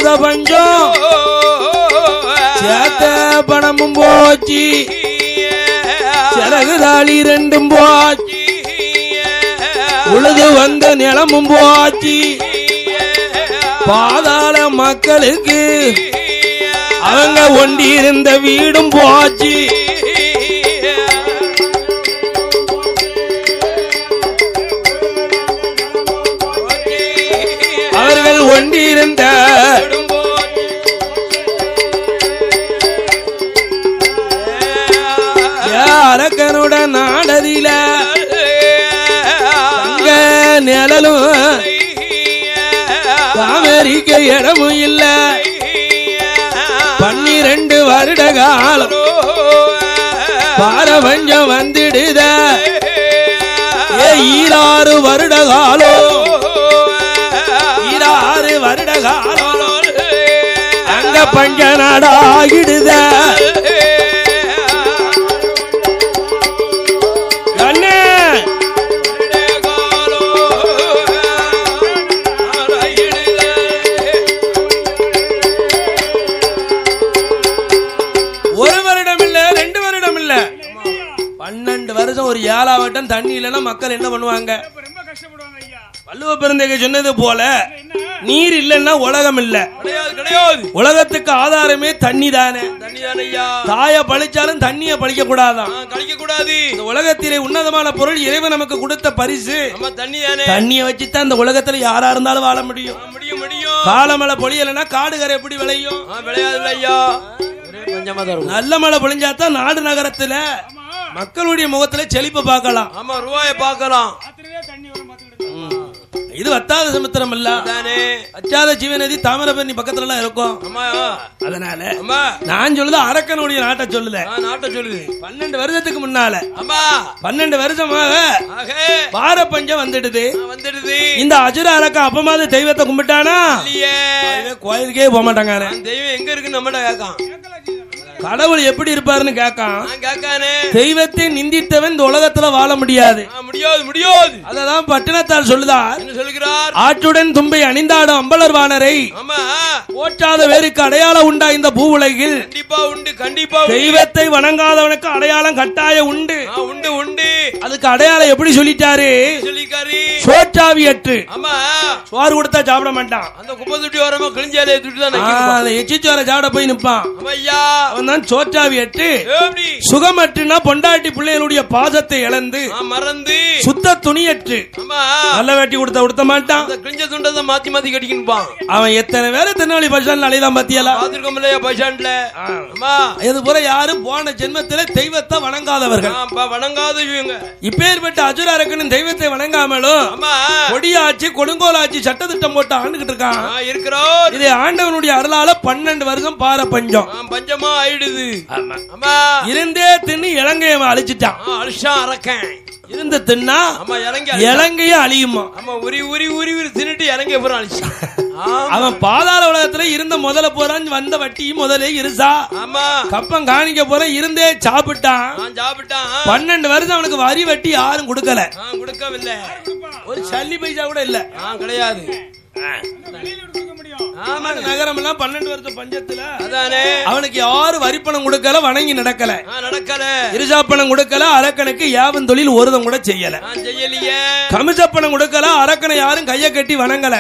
பாத பஞ்சம் சேத்த பணமும் போச்சு சிறகுதாளி ரெண்டும் போச்சு உழுது வந்த நிலமும் போச்சு பாதாள மக்களுக்கு அவங்க ஒண்டி இருந்த வீடும் போச்சு அவர்கள் ஒண்டி இருந்த அரக்கனுடன் நாடதில அங்க நிழலும் அமெரிக்க இடமும் இல்ல 12 வருட காலம் பாரபஞ்சம் வந்துடுத 16 வருட காலம் 16 வருட காலம் அங்க பஞ்ச நாடாகிடுத ஒரு 7ஆம் வட்டம் தண்ணி இல்லைன்னா மக்கள் என்ன பண்ணுவாங்க? வள்ளுவ பெருந்தகை சொன்னது போல நீர் இல்லைன்னா உலகம் இல்ல. உலகத்துக்கு ஆதாரமே தண்ணி தானே. தாய பழிச்சாலும் தண்ணிய பழிக்க கூடாதான். இந்த உலகத்திலே உன்னதமான பொருள் இறைவன் நமக்கு கொடுத்த பரிசு தண்ணிய வச்சுதான் இந்த உலகத்துல யாரா இருந்தாலும் வாழ முடியும். காலமழை பொழியலைன்னா காடுகரை எப்படி விளையும்? நல்ல மழை பொழிஞ்சாதான் நாடு நகரத்துல மக்களுடைய முகத்துல செழிப்பை பார்க்கலாம். ஆமா, ரூபாயை பார்க்கலாம். இது வத்தாத சமுத்திரம் இல்ல, அச்சாத ஜீவநதி தாமிரபரணி பக்கத்துல எல்லாம் இருக்கும். அதனால நான் சொல்லுது அரக்கனுடைய நாட்டை சொல்லுது. 12 வருஷத்துக்கு முன்னால 12 வருஷமாக பாரபஞ்சம் வந்துடுது. இந்த அசுர அரக்கன் அப்பமாவது தெய்வத்தை கும்பிட்டானா? கோயிலுக்கே போக மாட்டாங்க. தெய்வம் எங்க இருக்குன்னு நம்மகிட்ட கேட்கான். கடவுள் எப்படி இருப்பாருன்னு கேட்கான். தெய்வத்தை நிந்தித்தவன் இந்த உலகத்துல வாழ முடியாது. அததான் பட்டினத்தால் சொல்லுதார். ஆற்றுடன் தும்பை அணிந்தாடும் அம்பலர் வானரை போற்றாத வேருக்கு அடையாளம் உண்டா இந்த பூ உலகில்? தெய்வத்தை வணங்காதவனுக்கு அடையாளம் கட்டாயம் உண்டு. அதுக்கு அடையாளம் எப்படி சொல்லிட்டாரு? சோற்றாவியற்று சோறு கொடுத்தா சாப்பிட மாட்டான். அந்த குப்பை துட்டி வரமா கிழிஞ்சாலே எச்சிச்சோர சாப்பிட போய் நிற்பான். சோற்றாவியற்று சுகமற்றுனா பொண்டாட்டி பிள்ளைகளுடைய பாசத்தை இழந்து மறந்து சுத்த துணியற்று நல்ல வேட்டி கொடுத்த உடுத்த மாட்டான். கிழிஞ்ச துண்டத்தை மாத்தி மாத்தி கட்டிக்கின்பான். அவன் எத்தனை பேரை திருநெல்வேலி பஸ் ஸ்டாண்ட்ல அலையலாம் பாத்தியாலா? பஸ் ஸ்டாண்ட்ல இது போல யாரும் போன ஜென்மத்தில தெய்வத்தை வணங்காதவர்கள். இப்பேற்பட்ட அசுர அரக்கனும் தெய்வத்தை வணங்காமலும் கொடியாச்சு கொடுங்கோலாச்சு சட்டத்திட்டம் போட்டு ஆண்டுகிட்டு இருக்கான். இது ஆண்டவனுடைய அருளால 12 வருஷம் பார பஞ்சம் பஞ்சமா ஆயிடுது. இருந்தே தின்னு இலங்கையை அழிச்சிட்டான். இருந்து தின்னா இலங்கைய அழியுமா? உரி உரி உரி உரி தின்னுட்டு இலங்கைய பூரா அழிச்சான். அவன் பாதாள உலகத்துல இருந்த முதல்ல போறான். வந்த வட்டி முதலே இருசா கப்பம் காணிக்க போற இருந்தே சாப்பிட்டான். 12 வருஷம் அவனுக்கு வரி வட்டி யாரும் கொடுக்கல. ஒரு சல்லி பைசா கூட இல்ல, கிடையாது. நகரம் எல்லாம் 12 வருஷம் பஞ்சத்துல அவனுக்கு யாரும் வரி பணம் கொடுக்கல, வணங்கி நடக்கல, இருசா பணம் கொடுக்கல, அரக்கனுக்கு யாவன் தொழில் ஒருதம் கூட செய்யல. கமிச பணம் கொடுக்கல, அரக்கனை யாரும் கைய கட்டி வணங்கல.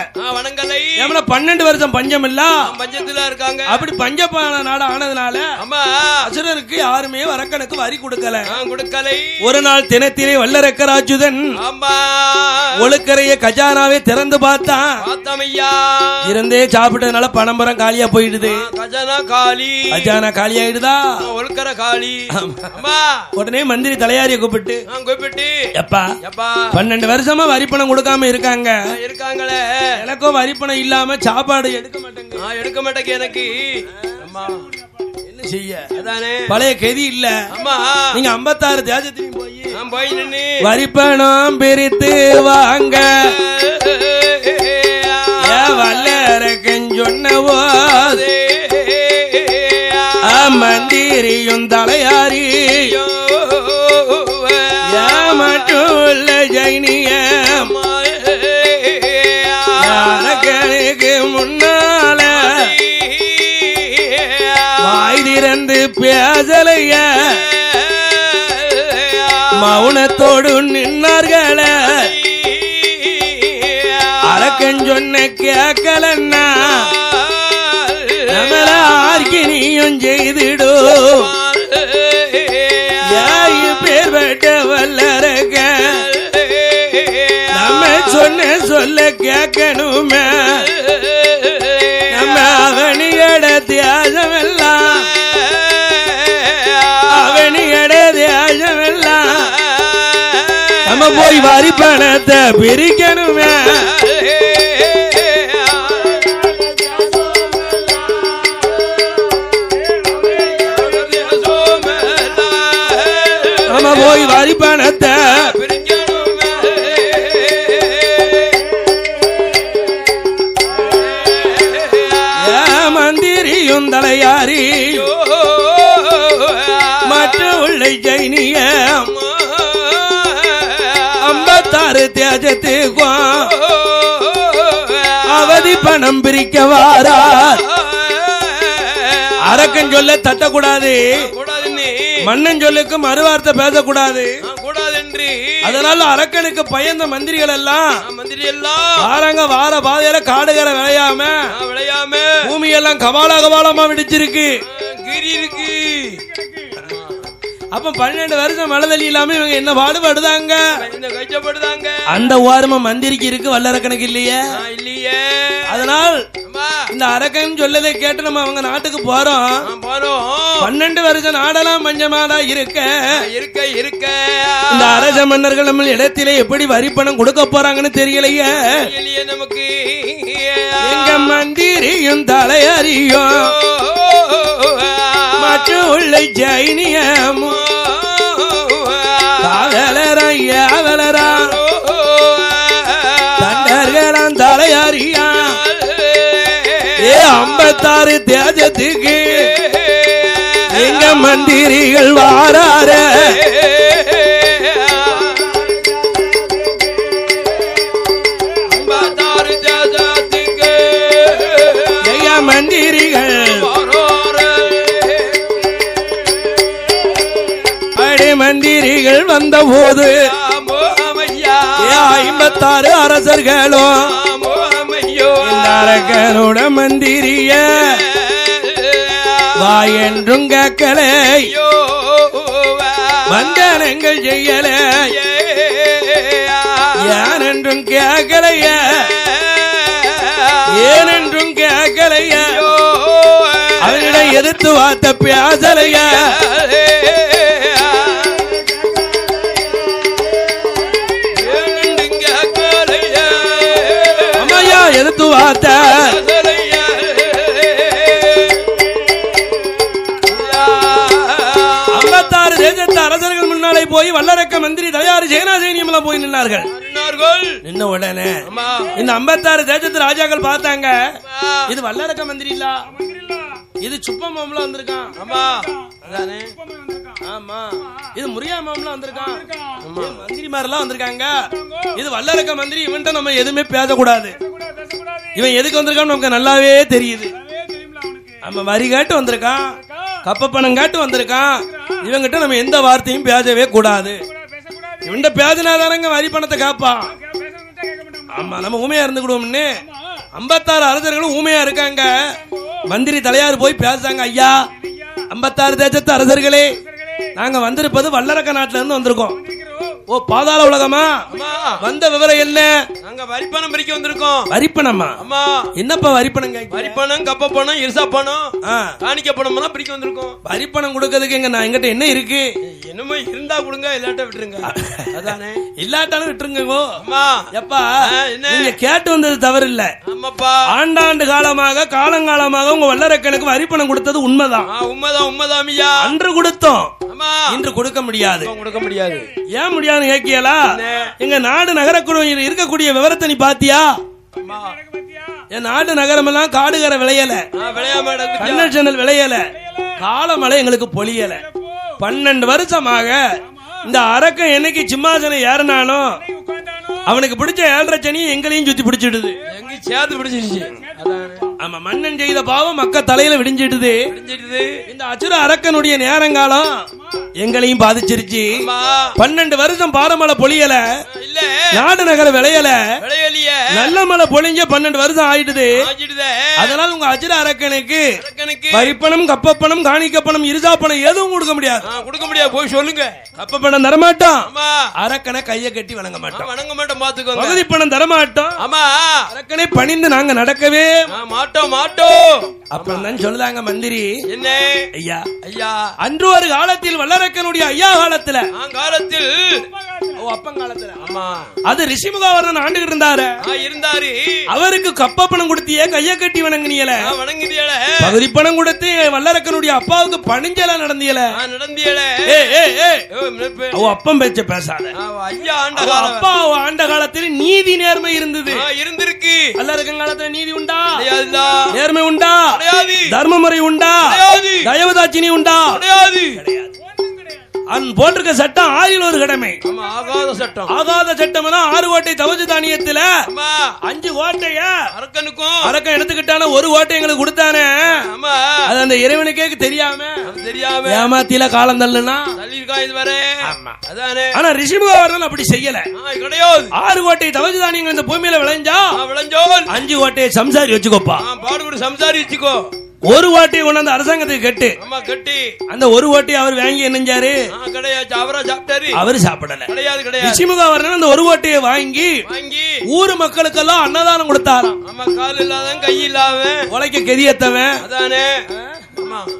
12 வருஷம் பஞ்சம் இல்ல, பஞ்சத்துல இருக்காங்க. அப்படி பஞ்சப்பான நாடு ஆனதுனால அசுரருக்கு யாருமே அரக்கனுக்கு வரி கொடுக்கல. ஒரு நாள் தினத்திலே வல்லரக்கராஜுதன் ஒழுக்கரைய கஜானாவே திறந்து பார்த்தான். இருந்தே சாப்பிட்டதுனால பணம்பரம் காலியா போயிடுது. கஜானா காலி ஆயிடுதா? ஒழுக்கர காலி. உடனே மந்திரி தலையாரிய கூப்பிட்டு எப்பா 12 வருஷமா வரி பணம் கொடுக்காம இருக்காங்க. எனக்கும் வரி பணம் இல்லாம சாப்பாடு எடுக்க மாட்டேங்க. எனக்கு என்ன செய்ய? பழைய கதி இல்ல. நீங்க 56 தேசத்திலையும் போய் வரி பணம் பிரித்து வாங்க வல்லரக்கன் சொன்னவோ மந்திரியும் தலையாரி மட்டுள்ள ஜைனியம் அரக்கனுக்கு முன்னால மௌனத்தோடு நின்னார்களே அரக்கன் சொன்ன கேட்கலன்னா நம்மள ஆர்கினியும் செய்திடு பேர் பெற்ற வல்லரக்க நம்ம சொன்ன சொல்ல கேட்கணுமே நம்ம அவனியட தியாசமெல்லாம் அவனியட தியாசமெல்லாம் நம்ம போய் வரி பணத்தை பிரிக்கணுமே நம்ம போய் வரி பணத்தை மந்திரியும் தலையாரி மற்ற உள்ளை ஜெயினிய 56 தேஜத்துக்கும் அவதி பணம் பிரிக்க வாரா அரக்கன் சொல்ல தட்டக்கூடாது மன்னன் சொல்லுக்கு மறுவார்த்தை பேசக்கூடாது அதனால அரக்கனுக்கு பயந்த மந்திரிகள் எல்லாம் வாரங்க வார பாதையில காடுகிற விளையாம பூமி எல்லாம் கபாலமா விடிச்சிருக்கு அப்ப 12 வருஷம் மழை இல்லாம இவங்க என்ன பாடுபடுதாங்க அந்த ஓரமா மந்திரிக்கு இருக்கு வல்லரக்கனுக்கு இல்லையே அதனால் இந்த அரக்கன் சொல்லதை கேட்டு நம்ம அவங்க நாட்டுக்கு போறோம் 12 வருஷம் நாடெல்லாம் பஞ்சமாடா இருக்க இந்த அரச மன்னர்கள் நம்ம இடத்திலே எப்படி வரி பணம் கொடுக்க போறாங்கன்னு தெரியலையே நமக்கு எங்க மந்திரியும் தலையறியும் மற்ற உள்ள ஜைனியமும் காவலரா தண்டர்களாம் தலையறியா 56 தேஜத்துக்கு எங்க மந்திரிகள் வாரார மந்திரிகள் அடி மந்திரிகள் வந்த போது 56 அரசர்களும் அரக்கனோட மந்திரிய வாயென்றும் கேட்கலை வந்தனங்கள் செய்யலை யானென்றும் கேட்கலைய ஏனென்றும் கேட்கலைய அவனிடம் எதிர்த்து வார்த்த பேசலைய அம்மையா எதிர்த்து வார்த்த 56 தேசத்து அரசர்கள் முன்னாலே போய் வல்லரக்க மந்திரி தயாரி சேனாசேனியம் எல்லாம் போய் நின்னார்கள் நின்ன உடனே இந்த 56 தேசத்து ராஜாக்கள் பார்த்தாங்க இது வல்லரக்க மந்திரி இல்ல இது சுப்ப மாமல வந்திருக்கான் ஆமா இது முரியா மாமல வந்திருக்கான் மந்திரி மாதிரிலாம் வந்திருக்காங்க இது வல்லரக்க மந்திரி இவன்ட்ட நம்ம எதுவுமே பேசக்கூடாது இவன் எதுக்கு வந்திருக்கான்னு நமக்கு நல்லாவே தெரியுது நம்ம வரி கேட்டு வந்திருக்கான் கப்ப பணம் கேட்டு வந்திருக்கான் இவங்கிட்ட நம்ம எந்த வார்த்தையும் பேசவே கூடாது இவன்ட பேசினாதானங்க வரி பணத்தை கேட்பான் ஆமா நம்ம ஊமையா இருந்துக்கிடுவோம்னு 56 அரசர்களும் ஊமையா இருக்காங்க மந்திரி தலையார் போய் பேசுறாங்க ஐயா 56 தேசத்து அரசர்களே நாங்க வந்திருப்பது வல்லரக்க நாட்டுல இருந்து வந்திருக்கோம் ஓ பாதாள உலகமா வந்த விவரம் என்ன நாங்க வரிப்பணம் பிரிக்க வந்திருக்கோம் வரிப்பணமா ஆமா என்னப்பா வரிப்பணம் வரிப்பணம் கப்ப பணம் இருசா பணம் காணிக்க பணம் எல்லாம் பிரிக்க வந்திருக்கோம் வரிப்பணம் கொடுக்கிறதுக்கு எங்க நான் எங்கிட்ட என்ன இருக்கு என்னமோ இருந்தா கொடுங்க இல்லாட்ட விட்டுருங்க அதானே இல்லாட்டாலும் விட்டுருங்க எப்பா நீங்க கேட்டு வந்தது தவறு இல்ல ஆண்டாண்டு காலமாக காலங்காலமாக உங்க வல்லரக்கனுக்கு வரிப்பணம் கொடுத்தது உண்மைதான் உண்மைதான் ஐயா அன்று கொடுத்தோம் இன்று கொடுக்க முடியாது ஏன் முடியாது கேட்கியலா எங்க நாடு நகரக்குழு இருக்கக்கூடிய விவரத்தை நீ பாத்தியா என் நாடு நகரம் எல்லாம் காடுகர விளையல கண்ணல் விளையல காலமழை எங்களுக்கு பொழியல 12 வருஷமாக இந்த அரக்கன் என்னைக்கு சிம்மாசனம் ஏறினானோ அவனுக்கு பிடிச்ச 7.5 சனி எங்களையும் சுத்தி பிடிச்சிடுது சேர்த்து பிடிச்சிருச்சு ஆமா மன்னன் செய்த பாவம் மக்க தலையில விடிஞ்சிடுது இந்த அசுர அரக்கனுடைய நேரங்காலம் எங்களையும் பாதிச்சிருச்சு. 12 வருஷம் பாரமழை பொழியல, நாடு நகர விளையல, நல்ல மழை பொழிஞ்ச 12 வருஷம் ஆயிடுது. அதனால உங்க அஜிர அரக்கனுக்கு வரிப்பணம், கப்பப்பணம், காணிக்கப்பணம், இருசாப்பணம் எதுவும் கொடுக்க முடியாது. போய் சொல்லுங்க. கப்பப்பணம் தரமாட்டோம், அரக்கனை கையை கட்டி வணங்க மாட்டோம். பகுதி பணம் தரமாட்டோம், அரக்கனை பணிந்து நாங்க நடக்கவே மாட்டோம். அப்பதான் சொல்லுதாங்க மந்திரி. என்ன ஐயா? ஐயா, அன்று ஒரு காலத்தில் வல்லரக்கனுடைய ஐயா காலத்துல அப்பங்காலத்துல அது ரிஷிமுகாவர்ணன் ஆண்டுகிட்டு இருந்தாரு. அவருக்கு கப்ப பணம் கொடுத்தியே, கைய கட்டி வணங்கினியல, பகுதி பணம் கொடுத்து வல்லரக்கனுடைய அப்பாவுக்கு பணிஞ்சல நடந்தியல. அப்பம் பேச்ச பேசாத. அப்பா ஆண்ட காலத்தில் நீதி நேர்மை இருந்தது. வல்லரக்கன் காலத்துல நீதி உண்டா? நேர்மை உண்டா? தர்ம முறை உண்டா? தயவதாட்சினி உண்டா? போட்டிருக்க சட்டம் 6 ஒரு கடமை. ஆகாத சட்டம். ஆகாத சட்டம் 6 கோட்டை தவஜ தானியத்துல 5 கோட்டைய அரக்கன் எடுத்துக்கிட்டான 1 கோட்டை எங்களுக்கு கொடுத்தானே. அது அந்த இறைவனுக்கே தெரியாம ஏமாத்தில காலம் தள்ளுனா ஆனா ரிஷிமுகாவர்கள் அப்படி செய்யல. 6 கோட்டை தவஜ தானியங்கள் இந்த பூமியில விளைஞ்சா 5 கோட்டையை சம்சாரி வச்சுக்கோப்பா, பாடுபடு சம்சாரி வச்சுக்கோ. 1 ஓட்டையை கொண்டாந்து அரசாங்கத்துக்கு கட்டி அந்த 1 ஓட்டையை அவர் வாங்கி என்னஞ்சாரு? அவரு சாப்பிடல. ரிஷிமுகாவர்ணன் அந்த 1 ஓட்டையை வாங்கி ஊர் மக்களுக்கெல்லாம் அன்னதானம் கொடுத்தாராம். கால் இல்லாதவன், கை இல்லாதவன், உழைக்க கெதியத்தவன்,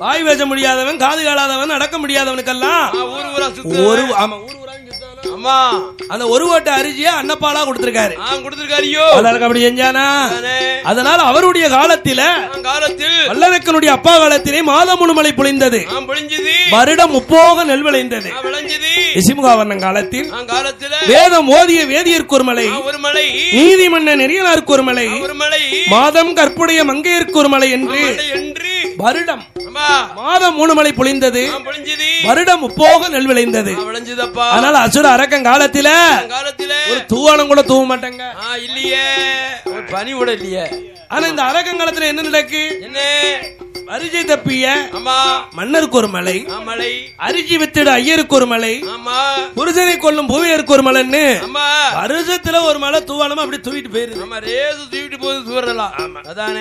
வாய் பேச முடியாதவன், காது காலாதவன், நடக்க முடியாதவனுக்கெல்லாம் அந்த 1 ஓட்டை அரிசியை அன்னப்பாலா கொடுத்திருக்காரு. அப்படி செஞ்சானா? அதனால அவருடைய காலத்தில் வல்லரக்கனுடைய அப்பா காலத்திலே மாதம் 3 மழை பொழிந்தது. வருடம் 30 நெல் விளைந்தது. ரிஷிமுகாவர்ணன் காலத்தில் வேதம் ஓதிய வேதியருக்கு ஒரு மலை, நீதிமன்ன நெறியனாருக்கு ஒரு மலை, மாதம் கற்புடைய மங்கையருக்கு ஒரு மலை என்று வருடம் மாதம் 3 மழை பொழிந்தது. வருடம் 30 நெல் விளைந்தது. அதனால அசுர அரக்கன் காலத்தில ஒரு தூவானம் கூட தூவ மாட்டாங்க. இல்லையே, பனி கூட இல்லையே. ஆனா இந்த அரக்கன் காலத்துல என்ன நடக்கு? அரிசி தப்பிய மன்னருக்கு ஒரு மலை, அரிசி வித்திட ஐயருக்கு ஒரு மலை, புருஷனை கொள்ளும் பூவியருக்கு ஒரு மலைன்னு வருஷத்துல ஒரு மலை தூவானமா அப்படி தூவிட்டு போயிருது.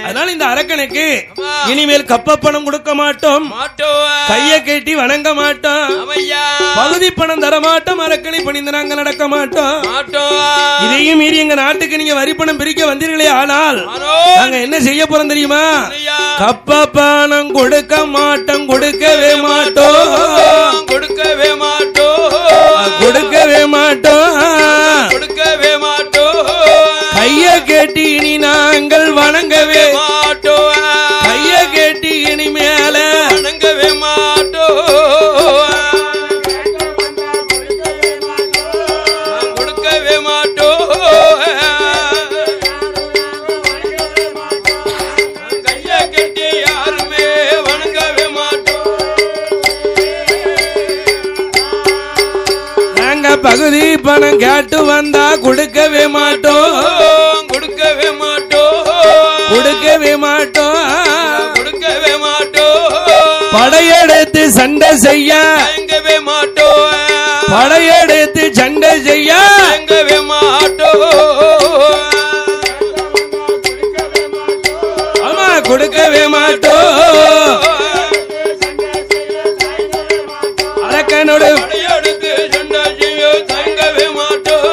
அதனால இந்த அரக்கனுக்கு இனிமேல் கப்ப பணம் கொடுக்க மாட்டோம், கையை கட்டி வணங்க மாட்டோம், பகுதி பணம் தர மாட்டோம், அரக்கனை பணிந்து நாங்க நடக்க மாட்டோம். இதையும் மீறி எங்க நாட்டுக்கு நீங்க வரி பணம் பிரிக்க வந்தீர்களே, ஆனால் நாங்க என்ன செய்ய போறோம் தெரியுமா? கப்ப பணம் கொடுக்க மாட்டோம், கொடுக்கவே மாட்டோம், கொடுக்கவே மாட்டோம், கொடுக்கவே மாட்டோம், கொடுக்கவே மாட்டோம். கைய கேட்டி இனி நாங்கள் வணங்கவே மாட்டோம், கைய கேட்டி இனி மேல வணங்கவே மாட்டோம், கொடுக்கவே மாட்டோம், கைய கட்டி யாருமே வணங்கவே மாட்டோம். நாங்க பகுதி பணம் கேட்டு வந்தா கொடுக்கவே மாட்டோம், கொடுக்கவே மாட்டோம், கொடுக்கவே மாட்டோம், கொடுக்கவே மாட்டோம். படையெடுத்து சண்டை செய்ய தயங்கவே மாட்டோம், படையெடுத்து சண்டை செய்ய தயங்கவே மாட்டோம். ஆமா, கொடுக்கவே மாட்டோம். அரக்கனோடு படையெடுத்து சண்டை செய்ய தயங்கவே மாட்டோம்.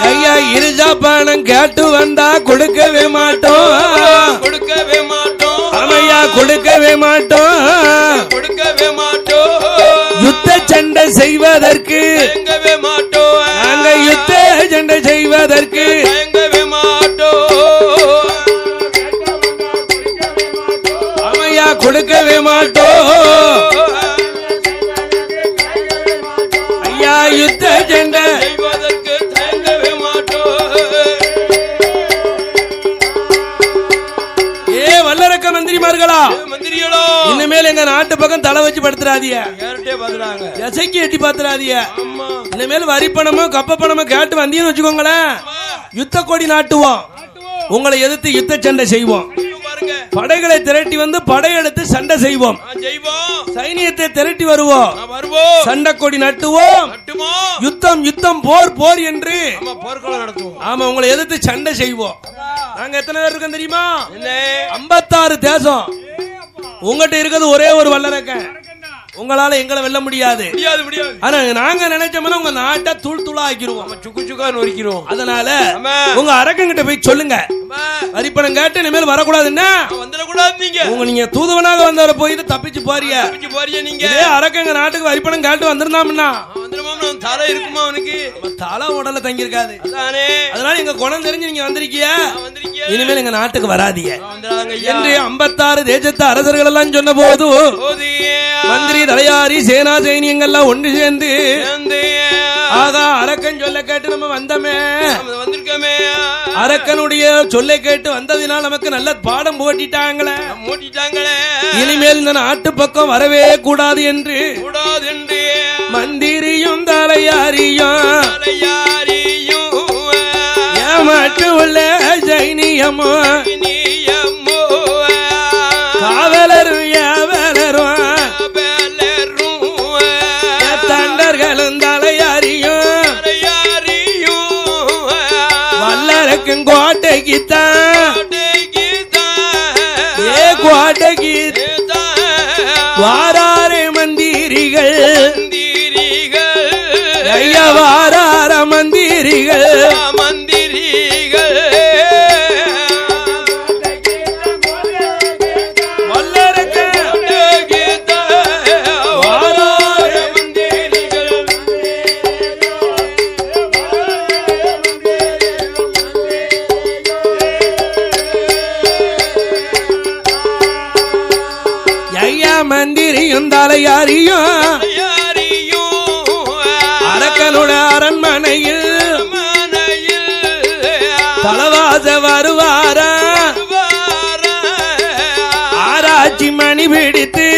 ஐயா, இருஜா பணம் கேட்டு வந்தா கொடுக்கவே மாட்டோம், கொடுக்கவே மாட்டோம். ஆமையா, கொடுக்கவே மாட்டோம், கொடுக்கவே மாட்டோம். யுத்த சண்டை செய்வதற்கு தயங்கவே மாட்டோம், நாங்க யுத்த சண்டை செய்வதற்கு தயங்கவே மாட்டோம். ஆமையா, கொடுக்கவே மாட்டோம். ஐயா, யுத்த சண்டை செய்வதற்கு தயங்கவே மாட்டோம். வல்லரக்க மந்திரிமார்களா, மந்திரிகளோ, இனிமேல் எங்க நாட்டு பக்கம் தலை வச்சு படுத்துறாதீங்க, யார்கிட்டயே பாத்துறாங்க, எசைக்கு எட்டி பாத்துறாதீங்க. இனிமேல் வரி பணமோ கப்ப பணமோ கேட்டு வந்தீங்கன்னு வச்சுக்கோங்களேன், யுத்த கொடி நாட்டுவோம், உங்களை எதிர்த்து யுத்த சண்டை செய்வோம். பாருங்க. படைகளை திரட்டி வந்து படையெடுத்து சண்டை செய்வோம். சைனியத்தை திரட்டி வருவோம். சண்டை கொடி நட்டுவோம். யுத்தம் யுத்தம் போர் போர் என்று போர்க்களம் நடத்துவோம். ஆமா, உங்களை எதிர்த்து சண்டை செய்வோம். நாங்க எத்தனை பேர் இருக்கோம் தெரியுமா? 56 தேசம். உங்ககிட்ட இருக்கிறது ஒரே ஒரு வல்லரக்கன். உங்களால எங்களை வெல்ல முடியாது. ஆனா நாங்க நினைச்சோம்னா உங்க நாட்டை தூள் தூளா ஆக்கிடுவோம், சுக்கு சுக்கா நொறுக்கிடுவோம். அதனால உங்க அரக்கங்கிட்ட போய் சொல்லுங்க, வரிப்பணம் கேட்டு இனிமேல் வரக்கூடாதுன்னா நீங்க தூதுவனாக வந்தவரை போயிட்டு தப்பிச்சு போறிய நீங்க. அரக்கங்க நாட்டுக்கு வரிப்பணம் கேட்டு வந்திருந்தாம்னா தலை இருக்குமா? அவனுக்கு தலை உடல தங்கி இருக்காது. அதனால எங்க குணம் தெரிஞ்சு நீங்க வந்திருக்கிய, இனிமேல் எங்க நாட்டுக்கு வராதீங்க என்று 56 தேசத்து அரசர்கள் எல்லாம் சொன்ன போது மந்திரி தலையாரி சேனா சைனியங்கள்லாம் ஒன்று சேர்ந்து ஆகா அரக்கன் சொல்ல கேட்டு நம்ம வந்தமே, அரக்கனுடைய சொல்லை கேட்டு வந்ததினால் நமக்கு நல்ல பாடம் போட்டிட்டாங்களே. இனிமேல் இந்த நாட்டு பக்கம் வரவே கூடாது என்று மந்திரியும் தலையாரியும் ஏமாற்று உள்ள சைனியமும் காவலரும் ஏவலரும் தண்டர்களும் தலையாரியும் வல்லரக்கும் கோட்டைக்குத்தான் கோட்டைக்கு வாராறு மந்திரிகள் ஐயா வாரார மந்திரிகள் மந்திரியும் தலையாரியும் அரக்கனுடைய அரண்மனையில் தலவாச வருவாரா ஆராய்ச்சி மணி பிடித்து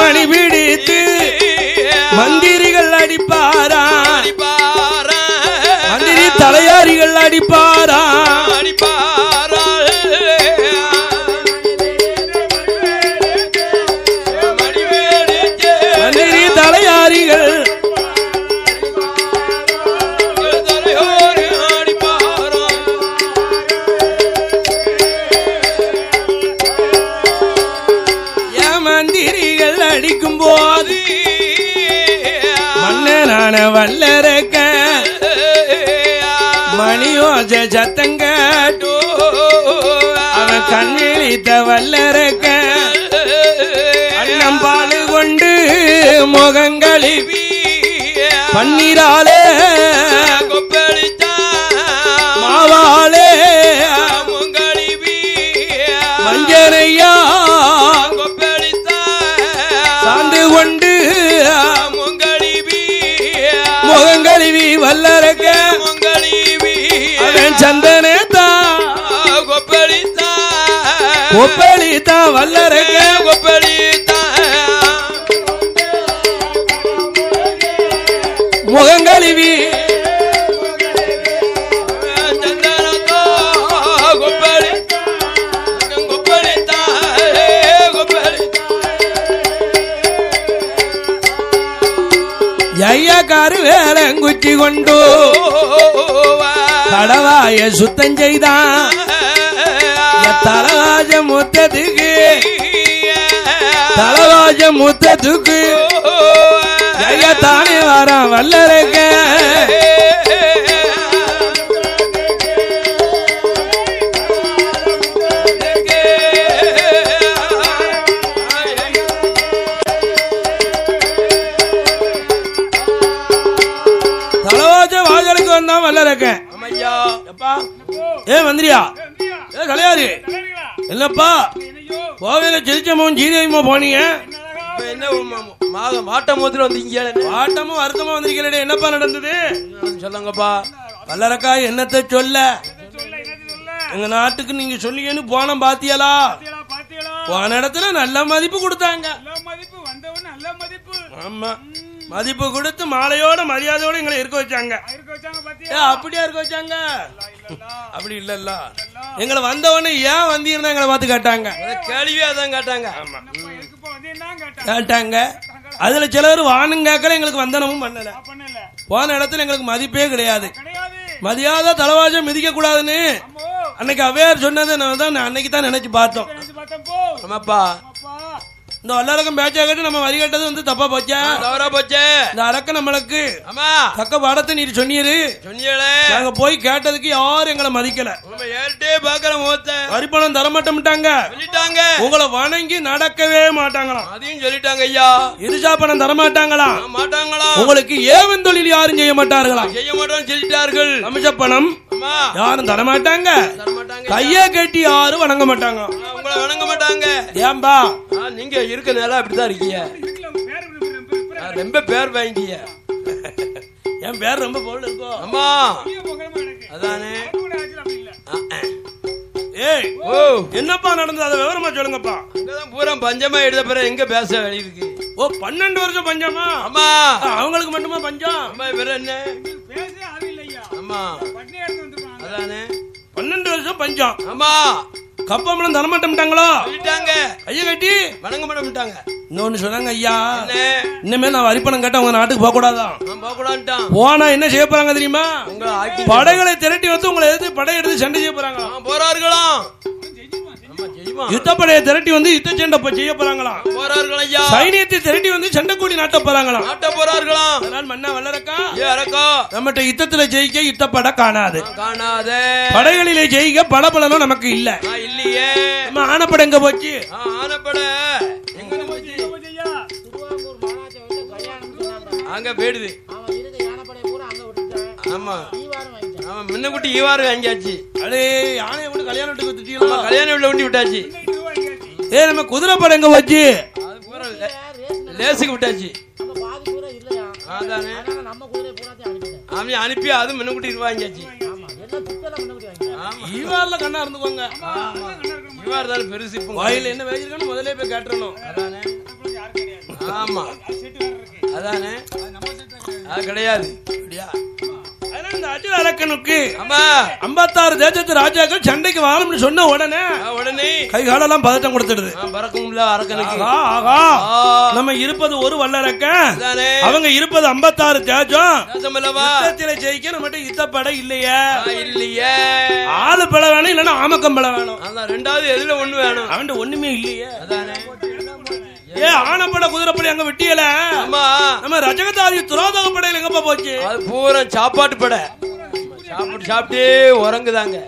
மணி பிடித்து மந்திரிகள் அடிப்பாரா, மந்திரி தலையாரிகள் அடிப்பாரா. தலையாரிகள் மந்திரிகள் அடிக்கும் போது மன்னனான வல்லரக்க மணியோச சத்தங்க அவன் கண்ணிழித்த வல்லரக்க அன்னம் பாலு கொண்டு முகங்களி பன்னீராலே மாவாலே மஞ்சனையா சாந்து கொண்டு முகங்கழிவி வல்லரக்க அவன் சந்தனத்தா கொப்பளித்தா வல்லரக்க முகங்கழிவி ஐயக்காரு வேலங்குச்சி கொண்டு கடவாய சுத்தம் செய்தான் தலவாஜ முத்தத்துக்கு தலவாஜ முத்தத்துக்கு ஐயா தானே வாரான் வல்லரக்க வாஜலுக்கு வந்தான் வல்லரக்க. ஏ மந்திரியா, ஏ தலையாரி, என்னப்பா கோவையில ஜெயிச்சமும் ஜீரியமா போனீங்க? மாட்டமும் வருத்தமா வந்திருக்கிறே, என்னப்பா நடந்தது சொல்லுங்கப்பா. வல்லரக்கா என்னத்தை சொல்ல, எங்க நாட்டுக்கு நீங்க சொல்லிங்கன்னு போன பாத்தியலா? போன இடத்துல நல்ல மதிப்பு கொடுத்தாங்க. ஆமா, மதிப்பு கொடுத்து மாலையோட மரியாதையோட எங்களை இருக்க வச்சாங்க. அப்படியா இருக்க வச்சாங்க? அப்படி இல்ல எங்களை வந்தவொடனே ஏன் வந்தீங்கன்னா எங்களை பார்த்து கேட்டாங்க. கேள்வியா தான் கேட்டாங்க. கேட்டாங்க. அதுல சிலர் வானும் கேட்கல, எங்களுக்கு வந்தனமும் பண்ணல. போன இடத்துல எங்களுக்கு மதிப்பே கிடையாது. மதியாத தலைவாசம் மிதிக்க கூடாதுன்னு அன்னைக்கு அவையார் சொன்னது அன்னைக்கு தான் நினைச்சு பார்த்தோம். ஆமாப்பா, இந்த வல்லரக்கம் பேச்சா கேட்டு நம்ம வரி கட்டது வந்து தப்பா போச்சா? தவறா போச்சே. இந்த அரக்க நம்மளுக்கு ஆமா தக்க பாடத்தை நீ சொன்னீரு. நாங்க போய் கேட்டதுக்கு யாரும் எங்களை மதிக்கல. வரிப்பணம் தரமாட்டோம்ட்டாங்க. உங்களை வணங்கி நடக்கவே மாட்டாங்களாம். அதையும் சொல்லிட்டாங்க ஐயா. இருசா பணம் தரமாட்டாங்களாம். மாட்டாங்களாம். உங்களுக்கு ஏவன் தொழில் யாரும் செய்ய மாட்டார்களாம். செய்ய மாட்டோம் சொல்லிட்டார்கள். அமிஷ பணம் யாரும் தரமாட்டாங்க. கைய கட்டி யாரும் வணங்க மாட்டாங்க. உங்களை வணங்க மாட்டாங்க. ஏன்பா நீங்க இருக்க நேரம் அப்படித்தான் இருக்கீங்க. ரொம்ப பேர் வாங்கிய. என் பேர் ரொம்ப பொருள் இருக்கோ. ஆமா அதானே. ஏய் ஓ என்னப்பா நடந்தது அதை விவரமா சொல்லுங்கப்பா. அங்கதான் பூரா பஞ்சமா எடுத்த பிறகு எங்க பேச வேலை இருக்கு. ஓ 12 வருஷம் பஞ்சமா? ஆமா. அவங்களுக்கு மட்டுமா பஞ்சம்? ஆமா வேற என்ன. ஆமா அதானே 12 வருஷம் பஞ்சம். ஆமா. கப்பமலம் தரமாட்டோம்ட்டாங்களோ? சொல்லிட்டாங்க. ஐயா கட்டி வணங்க மாட்டோம்ட்டாங்க. இன்னொன்னு சொன்னாங்க ஐயா, இனிமே நான் வரிப்பணம் கேட்ட உங்க நாட்டுக்கு போக கூடாதான். போக கூடாதுட்டான். போனா என்ன செய்ய போறாங்க தெரியுமா? படைகளை திரட்டி வந்து உங்களை எதிர்த்து படை எடுத்து சண்டை செய்ய போறாங்க. போறார்களாம். யுத்தப்படையை திரட்டி வந்து யுத்த சண்டை செய்ய போறாங்களாம். போறார்களா. சைனியத்தை திரட்டி வந்து சண்டைக்கூடி நாட்ட போறாங்களாம். நாட்ட போறார்களாம். அதனால் மன்னா வல்லரக்கா நம்மகிட்ட யுத்தத்துல ஜெயிக்க யுத்தப்பட காணாது. காணாது. படைகளிலே ஜெயிக்க பலபலனும் நமக்கு இல்ல. இல்லையே. நம்ம ஆனப்பட எங்க போச்சு? ஆனப்பட அங்க போயிடுது. ஆமா ஆமா முன்னக்குட்டி ஈவாறு வாங்கியாச்சு. அடே யானையை விட்டு கல்யாண வீட்டுக்கு விட்டுட்டீங்களா? கல்யாண வீட்டுல ஊட்டி விட்டாச்சு. ஏ நம்ம குதிரைப்படை எங்க போச்சு? அது பூரா லேசுக்கு விட்டாச்சு. அதானே அனுப்பி அது முன்னக்குட்டி வாங்கியாச்சு. ஈவார்ல கண்ணா இருந்துக்கோங்க. ஈவார் தான் பெருசு. வாயில என்ன வேஜிருக்கான்னு முதல்ல போய் கேட்டுறணும். அதானே. ஆமா அதானே. அது கிடையாது. அரக்கனுக்கு 56 தேசத்து ராஜாக்கள் சண்டைக்கு வாழணும்னு சொன்ன உடனே கை காலெல்லாம் பதட்டம் கொடுத்துடுது. நம்ம இருப்பது ஒரு வல்லரக்கன், அவங்க இருப்பது 56 தேசம். ஜெயிக்க நம்ம யுத்தப்பட இல்லையா? இல்லையே. ஆளு பல வேணும், இல்லன்னா ஆமக்கம் பல வேணும். ரெண்டாவது எதுல ஒண்ணு வேணும். அவன் ஒண்ணுமே இல்லையே. ஏ ஆனப்பட குதிரைப்படை அங்க வெட்டியல. நம்ம ரஜகதாரி துரோதக படையில எங்கப்பா போச்சு? அது பூரா சாப்பாட்டு படை. சாப்பிட்டு சாப்பிட்டு உறங்குதாங்க.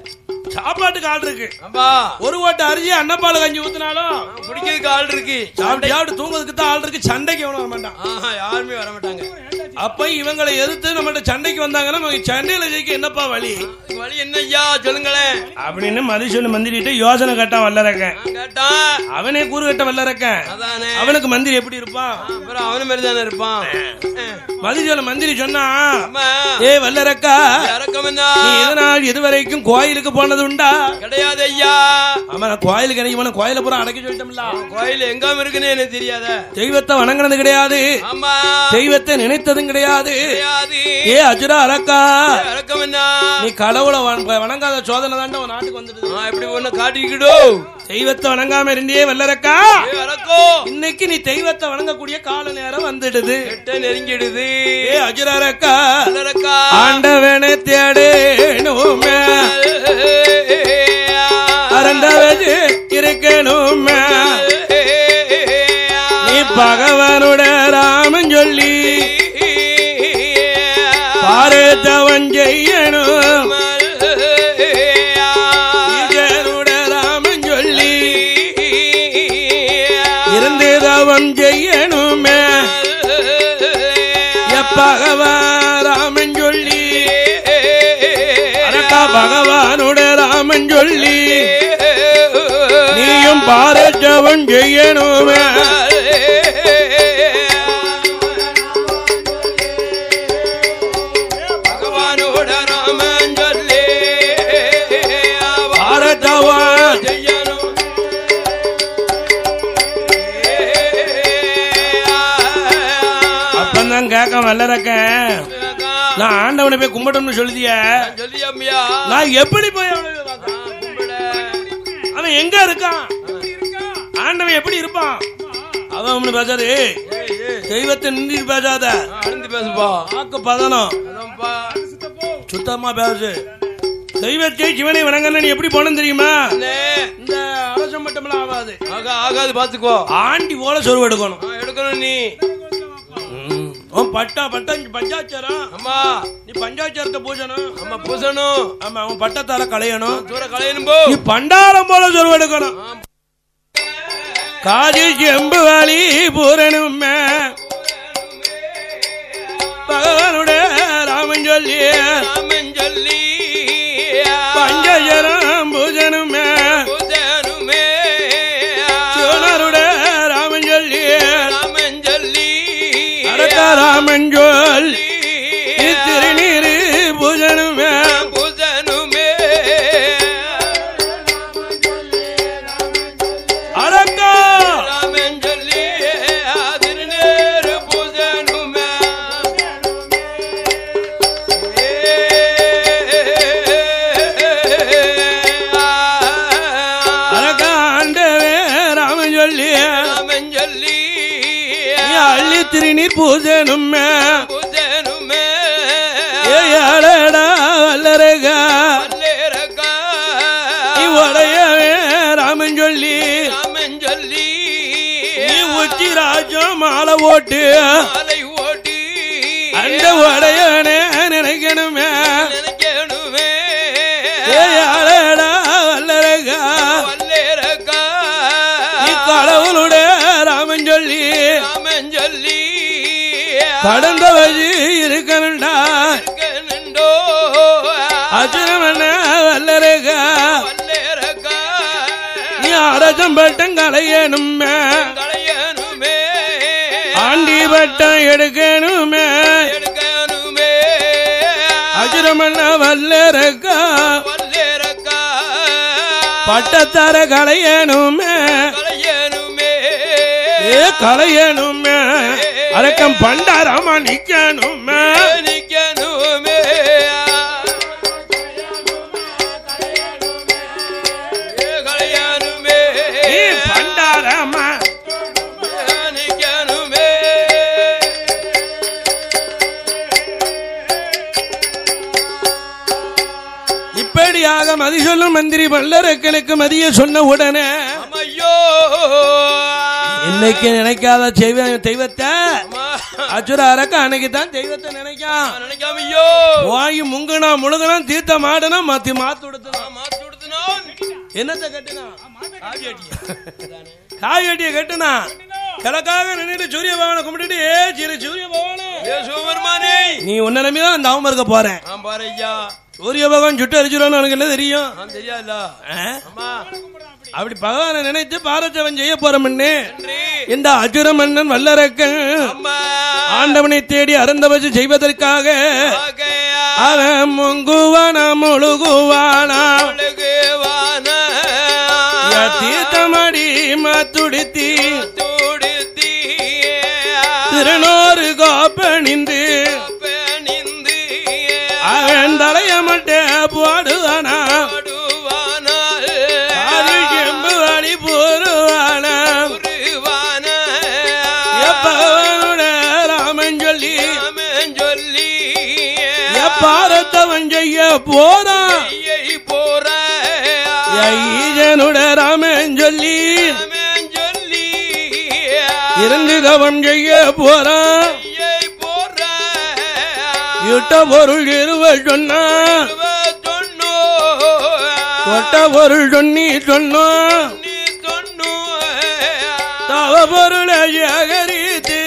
சாப்பாட்டுக்கு ஆள் இருக்கு. ஒரு ஓட்ட அரிசி அன்னப்பால கஞ்சி ஊத்தினாலும் குடிக்கிறதுக்கு ஆள் இருக்கு. சாப்பிட்டு தூங்குறதுக்கு தான் ஆள் இருக்கு. சண்டைக்கு எவனும் வர மாட்டான். யாருமே வர மாட்டாங்க. அப்ப இவங்களை எதிர்த்து நம்ம சண்டைக்கு வந்தாங்கன்னா சண்டையில ஜெயிக்க என்னப்பா வழி? வழி என்ன ஐயா சொல்லுங்களேன் அப்படின்னு மதிசொல்லு மந்திரிட்ட யோசனை கேட்டான் வல்லரக்கன். அவனே கூறு கட்ட வல்லரக்கன். அவனுக்கு மந்திரி எப்படி இருப்பான்? அவனு மாதிரி தானே இருப்பான். மதிசொல்ல மந்திரி சொன்னா, ஏ வல்லரக்கா, நீ எதனால் இதுவரைக்கும் கோயிலுக்கு போனது உண்டா? கிடையாது ஐயா. ஆமா கோயிலுக்கு எனக்கு கோயில பூரா அடக்கி சொல்லிட்டோம்ல. கோயில் எங்க இருக்குன்னு எனக்கு தெரியாத. தெய்வத்தை வணங்கினது கிடையாது. தெய்வத்தை நினைத்ததும் கிடையாது. ஏ அஜுரா அரக்கா, நீ கடவுளை வணங்காத சோதனை தான் உன் நாட்டுக்கு வந்துடுது. எப்படி ஒண்ணு காட்டிக்கிடும். தெய்வத்தை வணங்காம இருந்தே வல்லரக்கா, இன்னைக்கு நீ தெய்வத்தை வணங்கக்கூடிய கால நேரம் வந்துடுது, நெருங்கிடுது. ஏ அஜுரா அரக்கா, ஆண்டவனை தேடணுமே, அரண்டவது இருக்கணுமே, நீ பகவானோட ராமன் சொல்லி பாரதவன் செய்யணும், ஈஜருட ராமன் சொல்லி இருந்து தவம் செய்யணுமே, பகவான் ராமன் சொல்லி அரக்கா பகவானோட ராமன் சொல்லி நீயும் பாரதவன் செய்யணுமே. கேட்க வல்லரக்க நான் ஆண்டவனை போய் கும்பிட்டோம்னு சொல்லிய, நான் எப்படி போய் அவன் எங்க இருக்கான், ஆண்டவன் எப்படி இருப்பான், அவன் பேசாரு. தெய்வத்தை நின்று பேசாத, பேசுப்பா. ஆக்கு பதனம் சுத்தமா பேசு. தெய்வத்தை சிவனை வணங்க நீ எப்படி போன தெரியுமா? இந்த அரசம் மட்டும் ஆகாது, ஆகாது. பாத்துக்கோ, ஆண்டி போல சொருவு எடுக்கணும். எடுக்கணும் நீ பட்டா பட்டா பஞ்சாச்சாரம். ஆமா, நீ பஞ்சாச்சாரத்தை பூசணும். ஆமா, பூசணும். ஆமா, அவன் பட்டத்தால களையணும், களையணும். நீ பண்டாரம் போல சொருவு எடுக்கணும். காதி செம்பு வாலி பூரணும் பகவானுடைய ராமன் சொல்லி பஞ்சஜரம் பூஜனுமே சோனருடைய ராமன் சொல்லி அரக்க ராமன் சொல்லி திருநீரு பூஜனுமே திருநீர் பூஜனுமே ஏடா வல்லரகா உடையவே ராமன் சொல்லி நீ உச்சி ராஜம் மாலை ஓட்டு அந்த உடையவனே நினைக்கணுமே ஏடா வல்லரகா நீ கடவுளுடைய ராமன் சொல்லி கடந்த வழி இருக்கணுண்டா அச்சுரமன வல்லரகா நீ அரசம் பட்டம் களையணுமே ஆண்டி பட்டம் எடுக்கணுமே அச்சுரமன வல்லரகா பட்டத்தார களையணுமே களையணுமே அரக்கம் பண்டாராமா நிக்கணுமே பண்டாராமா இப்படியாக மதி சொல்லும் மந்திரி வல்லரக்கனுக்கு மதிய சொன்ன உடனே இன்னைக்கு நினைக்காத தெய்வத்தை அச்சுர அரக்க அன்னைக்கு தான் தெய்வத்தை நினைக்காமையோ வாயு முங்குனா முழுகுனா தீர்த்த மாடுனா மாத்தி மாத்து என்னத்தை கட்டுனா காவியட்டிய கட்டுனா கிழக்காக நினைட்டு சூரிய பகவானை கும்பிட்டு சூரிய பகவானே நீ உன்ன நம்பிதான் அந்த அவன் இருக்க போறேன். சூரிய பகவான் சுட்டு அரிச்சுறான்னு உனக்கு என்ன தெரியும்? தெரியாதுல. அப்படி பகவானை நினைத்து பாரச்சவன் செய்ய போறமன்னு இந்த அசுர மன்னன் வல்லரக்கன் ஆண்டவனை தேடி அறந்தவச்சு செய்வதற்காக அவன் முங்குவானா முழுகுவானா தீர்த்தமடி மாத்துடுத்தி திருநூறு கோப்பணிந்து அவன் தலைய மட்டும் போடுவானா செம்பு வாடி போடுவானா பகவானுடைய ராமன் சொல்லி பாரத்தவன் செய்ய போறான் ஈஜனுடைய ராமன் சொல்லி இருந்து தவம் செய்ய போறான். இட்ட பொருள் இருவ சொன்னா கொட்ட பொருள் சொன்னி சொன்னோம் தவ பொருளை ஜாகரித்து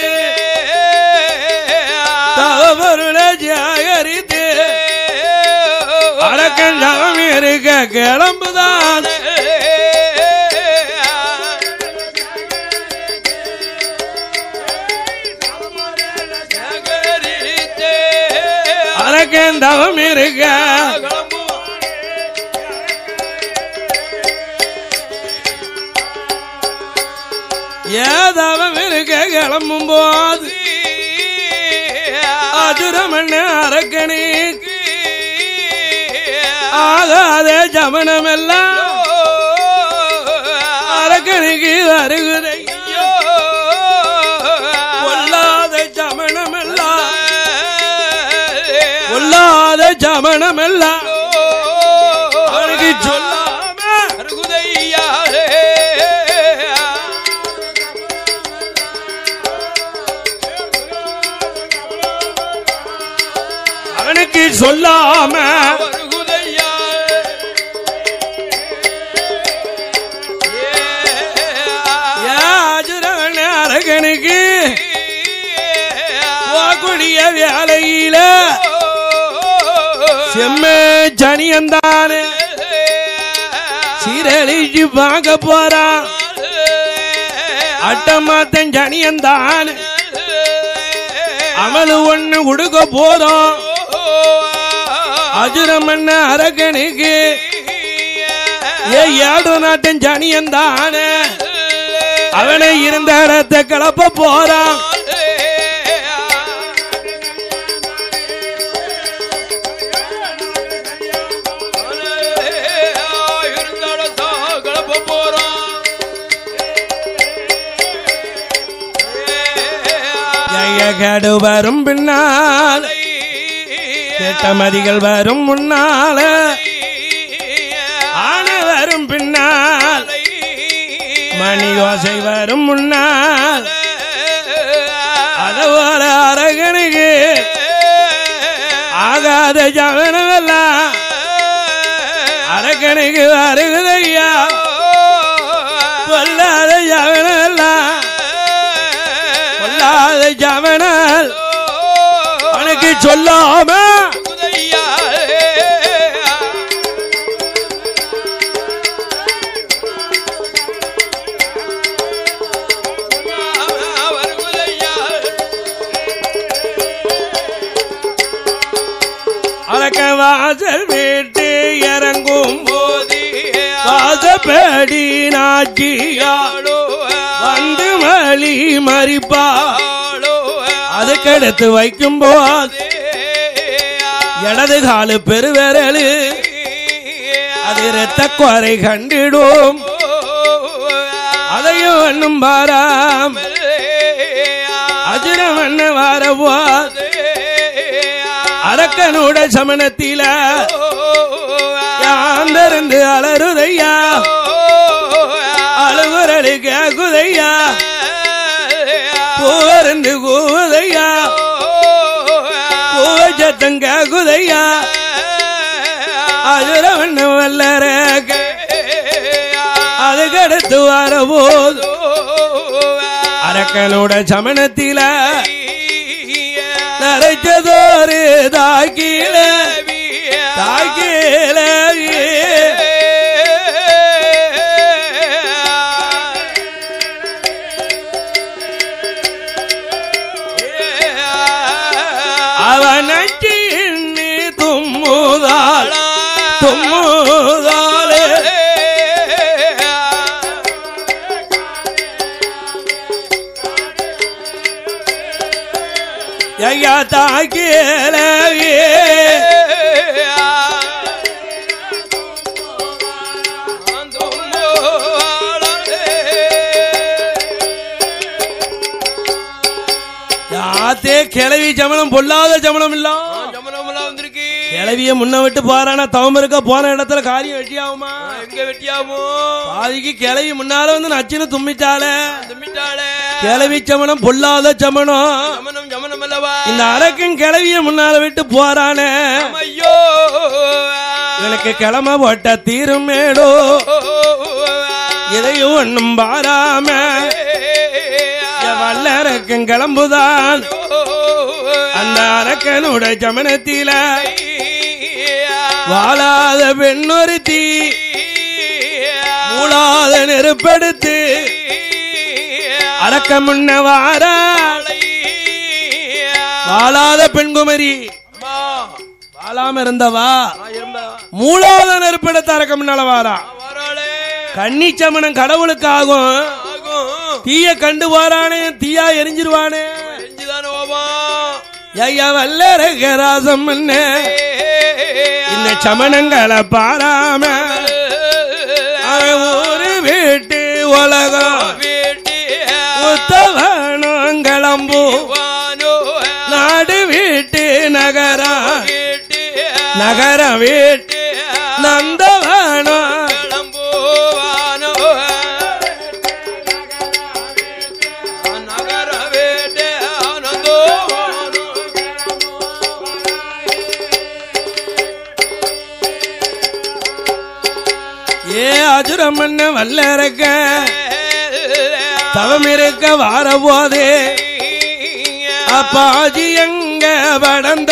தவ பொருளை ஜாகரித்து அடக்கன் தவம் இருக்க கிளம்புதான் அடக்கன் தவம் இருக்க ஏதவம் இருக்க கிளம்பும் போது அசுரமண்ண அரக்கனுக்கு ஆகாத ஜமனமெல்லாம் அருகுதையோ பொல்லாத சமணமெல்லாம் பொல்லாத சமணமெல்லாம் அவனுக்கு சொல்லாம அருகுதையாரே அவனுக்கு சொல்லாம அரகனுக்கு கூடிய வேலையில செம்ம சனியந்தான சீரழிச்சு பார்க்க போறான் அட்டமாத்தன் சனியந்தான் அமலு ஒண்ணு கொடுக்க போதும் அஜுரமண்ண அரகனுக்கு ஏழு நாட்டன் சனியந்தான அவனை இருந்த இடத்தை கிளப்ப போறான் ஜெயகடு வரும் பின்னால் கேட்டமதிகள் வரும் முன்னால ஆன வரும் பின்னால் மணி யோசை வரும் முன்னால் அதுபோல அரகனுக்கு ஆகாத ஜவனமெல்லாம் அரகனுக்கு வருகுதையா பொல்லாத ஜவனமெல்லாம் பொல்லாத ஜவனல் அவனுக்கு சொல்லாம வாசல் வீட்டு இறங்கும் போது வாசப்படி நாச்சியாளோ வந்து வழி மறிப்பாளோ அதுக்கடுத்து வைக்கும் போது இடது காலு பெருவிரலு அது இரத்த குறை கண்டிடும் அதையும் ஒண்ணும் பாராம் அஜுரமண்ண வரவாது அரக்கனோட சமணத்தில யாந்திருந்து அலறுதையா அழுகுரலு கேக்குதையா பூவருந்து கூவுதையா பூவச்சத்தம் கேக்குதையா அஜுரமண்ண வல்லற அதுக்கடுத்து வரபோது அரக்கனோட சமணத்தில நரைச்சதோரு தாக்கில தாக்கில அவனச்சி தும்முதாள் தும்முதாளே ஐயா தாக்கில யாத்தே கிளவி ஜமனம் பொல்லாத ஜமனம் இல்ல வந்திருக்கு கிளவிய முன்ன விட்டு போறானா தவம் இருக்க போன இடத்துல காரியம் வெட்டியாகுமா எங்க வெட்டியாகும் பாதிக்கு கிளவி முன்னால வந்து நச்சுன்னு தும்பிட்டாளே கிளவி சமணம் பொல்லாத சமணம் ஜமனம் அல்லவா இந்த அரக்கன் கிளவிய முன்னால விட்டு போறானே ஐயோ எனக்கு கிளம்ப போட்ட தீரும் மேடோ இதையும் ஒண்ணும் பாராம வல்லரக்கன் கிளம்புதான் அந்த அரக்கனோட சமணத்தில வாழாத பெண்ணொருத்தி மூளாத நெருப்படுத்து அரக்க முன்ன வாரா வாழாத பெண்குமரி வாழாம இருந்தவா மூளாத நெருப்படுத்த அரக்க முன்னால வாரா கன்னி சமணம் கடவுளுக்கு ஆகும் தீய கண்டு வாரானே தீயா எரிஞ்சிருவானே ஐயா வல்லரகராசம் இந்த சமணங்களை பாராம ஊரு வீட்டு உலகம் கிளம்பு நாடு வீட்டு நகரம் வீட்டு நந்தவானோ அஜுரமண்ண வல்லறக்க தவம் இருக்க வார போதே அப்பாஜி எங்க படந்த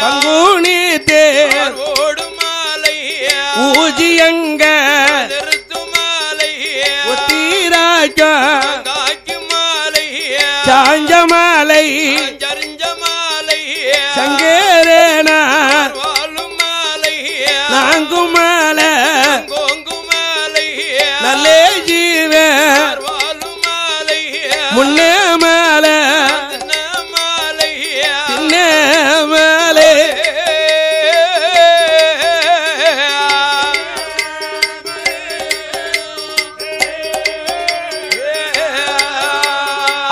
பங்குனி தேர் ஊஜி எங்க ஒத்தீராஜா சாஞ்ச மாலை சங்கேரேனார் நாங்குமால நல்லே ஜீவ முன்னே மாலை பின்னே மாலை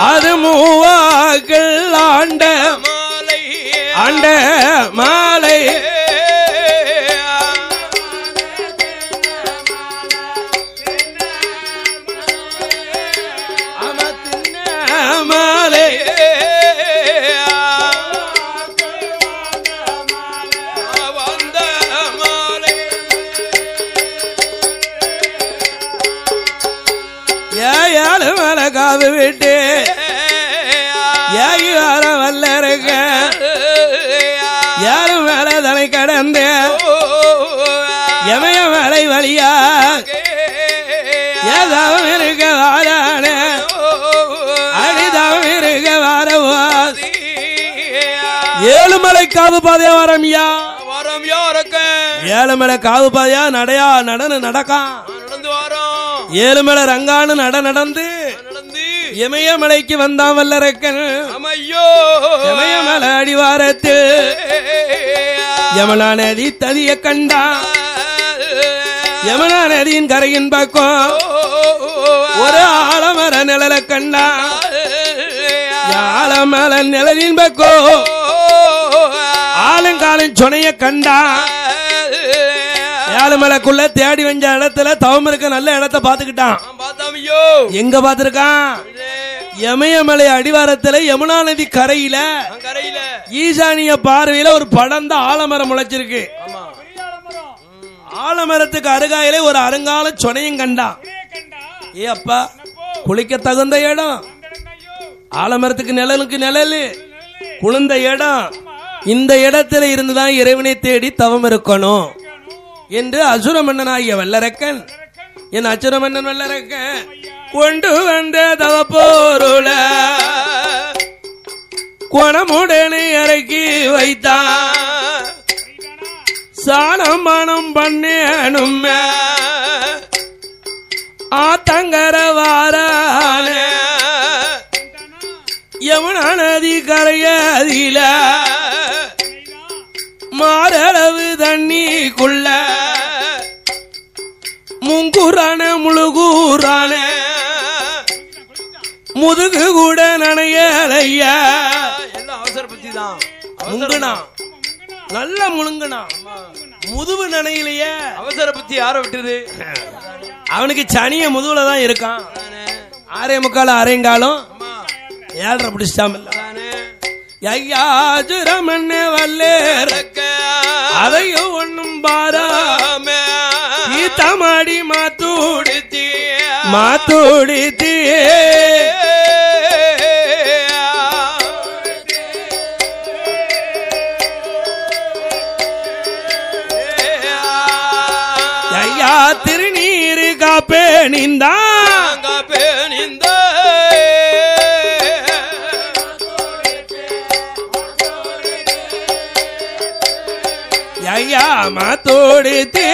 அது மூவாக்கள் ஆண்ட மாலை காது விட்டு ஏகி வர வல்லருக்க யாரும் மேல தலை கடந்த எமய மலை வழியா ஏதாவும் இருக்க வாரான அடிதாவும் இருக்க வாரவா ஏழுமலை காவு பாதையா வரம்யா ஏழுமலை காவு பாதையா நடையா நடனு நடக்கான் ஏழுமலை ரங்கானு நடந்து இமயமலைக்கு வந்தான் வல்லரக்கன் இமயமலை அடிவாரத்தில் யமுனா நதி ததிய கண்டான் யமுனா நதியின் கரையின் பக்கம் ஒரு ஆலமர நிழல கண்டான் ஆலமர நிழலின் பக்கம் ஆளுங்காலின் சொனைய கண்டான் ஏழுமலைக்குள்ள தேடி வந்த இடத்துல தவம் இருக்க நல்ல இடத்தை பாத்துக்கிட்டான் எங்க பாத்துருக்கான் இமயமலை அடிவாரத்துல யமுனா நதி கரையில ஈசானிய பார்வையில ஒரு படர்ந்த ஆலமரம் முளைச்சிருக்கு ஆலமரத்துக்கு அருகாயிலே ஒரு அருங்கால சொனையும் கண்டான் ஏ அப்பா குளிக்க தகுந்த இடம் ஆலமரத்துக்கு நிழலுக்கு நிழலு குளிர்ந்த இடம் இந்த இடத்துல இருந்துதான் இறைவனை தேடி தவம் இருக்கணும் என்று அசுர மன்னனாகிய வல்லரக்கன் என் அசுர மன்னன் வல்லரக்கன் கொண்டு வந்த தவப்போருள குணமுடனே இறக்கி வைத்தான் சாணம் மனம் பண்ணேனும் ஆத்தங்கர வாரான யமுனா நதி கரையதில மாரளவு தண்ணிக்குள்ள முங்குறான முழுகூறான முதுகு கூட நனையலையா எல்லாம் அவசர பத்தி தான் முங்குனா நல்ல முழுங்குனா முதுகு நனையிலையே அவசர பத்தி யார விட்டுது அவனுக்கு சனிய முதுகுல தான் இருக்கான் 6:45 அரைங்காலம் 7:30 பிடிச்சாமல்ல ஐயாஜுரமண்ண வல்லேரக்க அதையும் ஒண்ணும் பாராம ஈத்தமாடி மாத்தூடித்தி ஐயா திருநீரு காப்பே நிந்தா ஐயா மாத்தோடித்தே